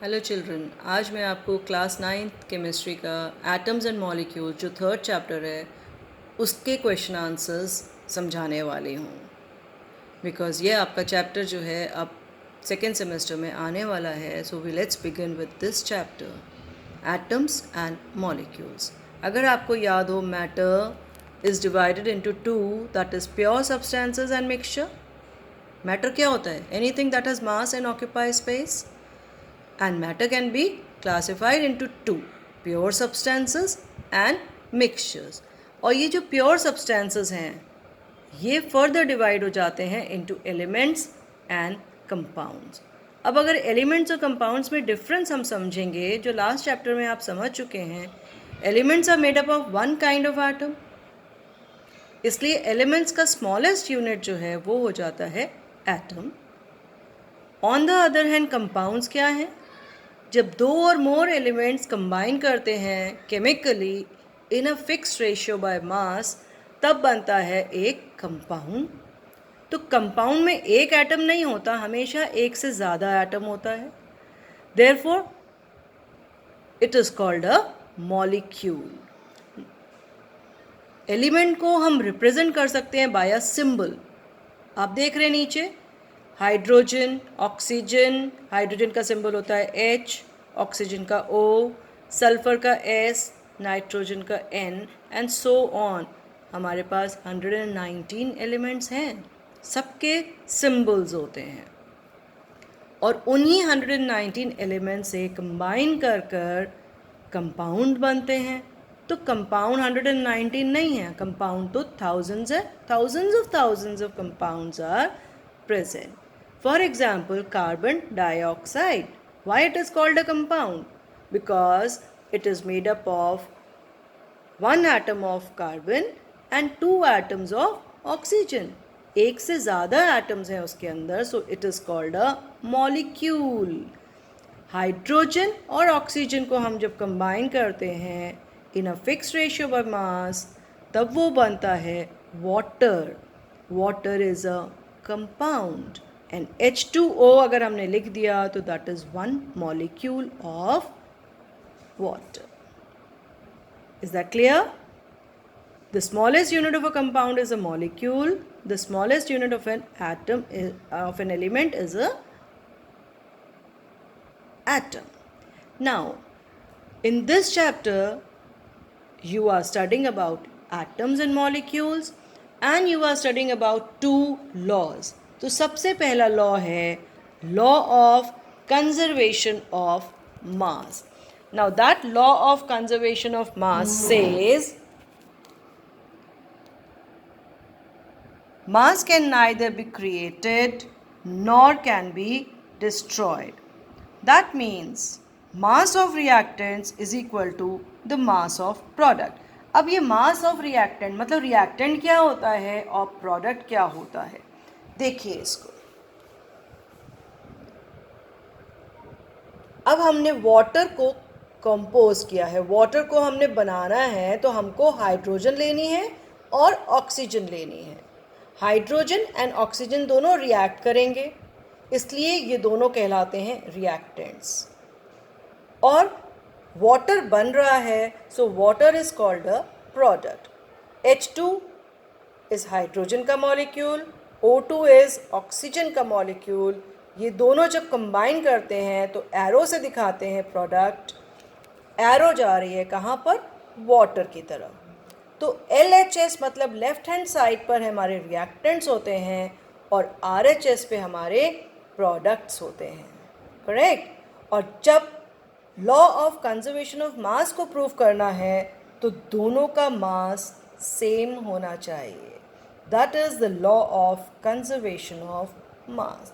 Hello children, आज मैं आपको क्लास 9th केमिस्ट्री का एटम्स एंड मॉलिक्यूल्स जो 3rd चैप्टर है उसके क्वेश्चन आंसर्स समझाने वाली हूँ। बिकॉज़ ये आपका चैप्टर जो है अब 2nd सेमेस्टर में आने वाला है। So let's begin with this chapter, atoms and molecules. अगर आपको याद हो, matter is divided into two, that is pure substances and mixture. Matter क्या होता है? Anything that has mass and occupy space. And matter can be classified into two, pure substances and mixtures. और ये जो pure substances हैं ये further divide हो जाते हैं into elements and compounds. अब अगर elements और compounds में difference हम समझेंगे, जो last chapter में आप समझ चुके हैं, elements are made up of one kind of atom. इसलिए elements का smallest unit जो है वो हो जाता है atom. On the other hand, compounds क्या हैं? जब दो और मोर एलिमेंट्स कंबाइन करते हैं chemically in a fixed ratio by mass, तब बनता है एक कंपाउंड. तो कंपाउंड में एक एटम नहीं होता, हमेशा एक से ज़्यादा एटम होता है. Therefore it is called a molecule. Element को हम रिप्रेजेंट कर सकते हैं बाय अ सिंबल. आप देख रहे हैं नीचे, हाइड्रोजन, ऑक्सीजन. हाइड्रोजन का सिंबल होता है H, ऑक्सीजन का O, सल्फर का S, नाइट्रोजन का N एंड सो ऑन. हमारे पास 119 एलिमेंट्स हैं, सबके सिंबल्स होते हैं और उन्हीं 119 एलिमेंट्स से कंबाइन कर कर कंपाउंड बनते हैं. तो कंपाउंड 119 नहीं है, कंपाउंड तो थाउजेंड्स है. Thousands of compounds are present. For example, carbon dioxide. Why it is called a compound? Because it is made up of one atom of carbon and two atoms of oxygen. एक से ज़्यादा atoms हैं उसके अंदर, so it is called a molecule. Hydrogen और oxygen को हम जब कंबाइन करते हैं in a fix ratio by mass, तब वो बनता है water. Water is a compound and H2O अगर हमने लिख दिया तो that is one molecule of water. Is that clear? The smallest unit of a compound is a molecule. The smallest unit of an atom of an element is a atom. Now, in this chapter, you are studying about atoms and molecules and you are studying about two laws. तो सबसे पहला law है law of conservation of mass. Now that law of conservation of mass says mass can neither be created nor can be destroyed. That means mass of reactants is equal to the mass of product. अब ये mass of reactant मतलब reactant क्या होता है और product क्या होता है, देखिए इसको. अब हमने वाटर को कंपोज किया है, वाटर को हमने बनाना है तो हमको हाइड्रोजन लेनी है और ऑक्सीजन लेनी है. हाइड्रोजन एंड ऑक्सीजन दोनों रिएक्ट करेंगे, इसलिए ये दोनों कहलाते हैं रिएक्टेंट्स. और वाटर बन रहा है, so water is called a product. H2 is hydrogen का मॉलिक्यूल, O2 इज ऑक्सीजन का मॉलिक्यूल. ये दोनों जब कंबाइन करते हैं तो एरो से दिखाते हैं प्रोडक्ट. एरो जा रही है कहाँ पर? वाटर की तरफ. तो LHS मतलब लेफ्ट हैंड साइड पर हमारे रिएक्टेंट्स होते हैं और RHS पे हमारे प्रोडक्ट्स होते हैं. करेक्ट? और जब law of conservation of mass को प्रूव करना है तो दोनों का मास सेम होना चाहिए. That is the law of conservation of mass.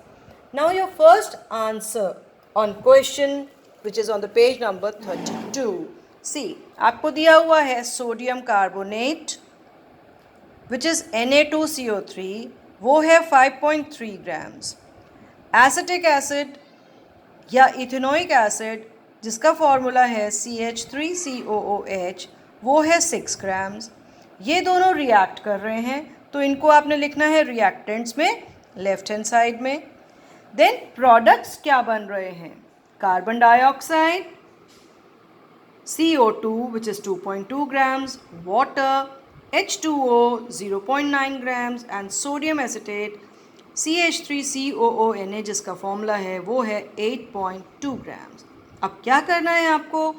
Now your first answer on question which is on the page number 32. सी, आपको दिया हुआ है sodium carbonate which is Na2CO3, वो है 5.3 ग्राम्स. एसिटिक एसिड या इथेनोइक एसिड जिसका फॉर्मूला है CH3COOH, वो है 6 ग्राम्स. ये दोनों रिएक्ट कर रहे हैं तो इनको आपने लिखना है रिएक्टेंट्स में लेफ्ट हैंड साइड में. देन प्रोडक्ट्स क्या बन रहे हैं? carbon dioxide, CO2 which is 2.2 grams, water, H2O 0.9 grams and sodium acetate CH3COONA जिसका फॉर्मूला है वो है 8.2 ग्राम्स। अब क्या करना है आपको,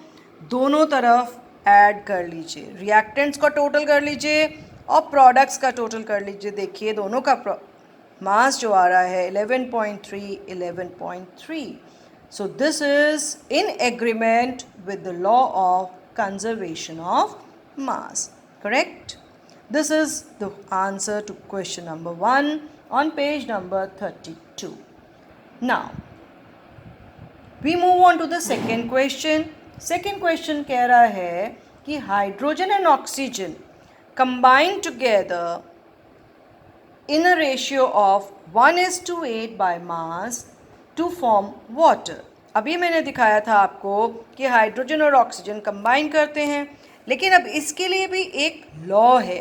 दोनों तरफ ऐड कर लीजिए, रिएक्टेंट्स का टोटल कर लीजिए और प्रोडक्ट्स का टोटल कर लीजिए। देखिए दोनों का मास जो आ रहा है 11.3 11.3। So this is in agreement with the law of conservation of mass. Correct? This is the answer to question number 1 on page number 32. Now, we move on to the second question. Second question कह रहा है कि hydrogen and oxygen combine together in a ratio of 1:8 by mass to form water. अभी मैंने दिखाया था आपको कि हाइड्रोजन और ऑक्सीजन कंबाइन करते हैं, लेकिन अब इसके लिए भी एक लॉ है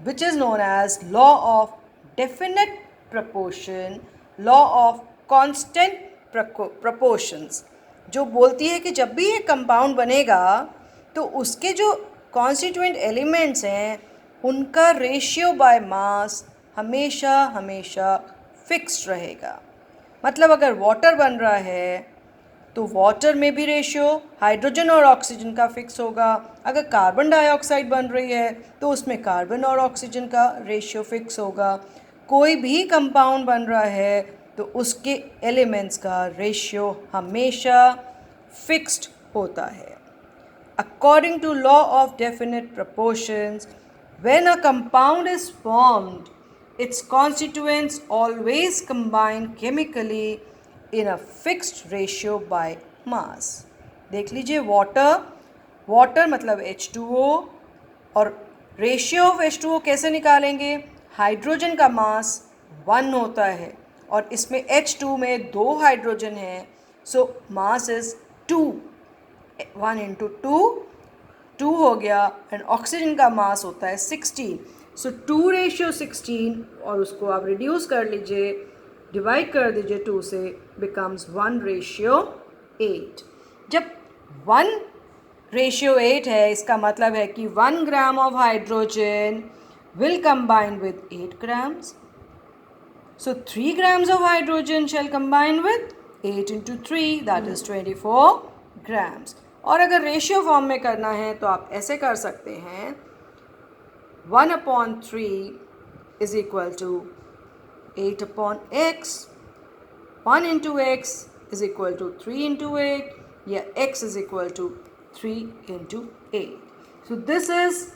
which is known as law of definite proportion, law of constant proportions, जो बोलती है कि जब भी ये कंपाउंड बनेगा तो उसके जो कॉन्स्टिट्यूएंट एलिमेंट्स हैं उनका रेशियो बाय मास हमेशा हमेशा फिक्स्ड रहेगा। मतलब अगर वाटर बन रहा है तो वाटर में भी रेशियो हाइड्रोजन और ऑक्सीजन का फिक्स होगा। अगर कार्बन डाइऑक्साइड बन रही है तो उसमें कार्बन और ऑक्सीजन का रेशियो फिक्स होगा। कोई भी कंपाउंड बन रहा है तो उसके एलिमेंट्स का रेशियो हमेशा फिक्स्ड होता है। According to law of definite proportions, when a compound is formed, its constituents always combine chemically in a fixed ratio by mass. देख लीजिए वाटर मतलब H2O, और रेशियो ऑफ H2O कैसे निकालेंगे, हाइड्रोजन का मास 1 होता है और इसमें H2 में 2 हाइड्रोजन हैं, सो मास इज 2, 1 into 2 हो गया, एंड ऑक्सीजन का मास होता है 16। सो 2:16 और उसको आप रिड्यूस कर लीजिए, डिवाइड कर दीजिए 2 से, बिकम्स 1:8। जब 1:8 है इसका मतलब है कि 1 gram of hydrogen will combine with 8 grams. So 3 grams of hydrogen shall combine with 8 into 3, that is 24 grams. और अगर रेशियो फॉर्म में करना है तो आप ऐसे कर सकते हैं, 1/3 is equal to 8/x, 1 into x is equal to 3 into 8, या x is equal to 3 into 8. So this is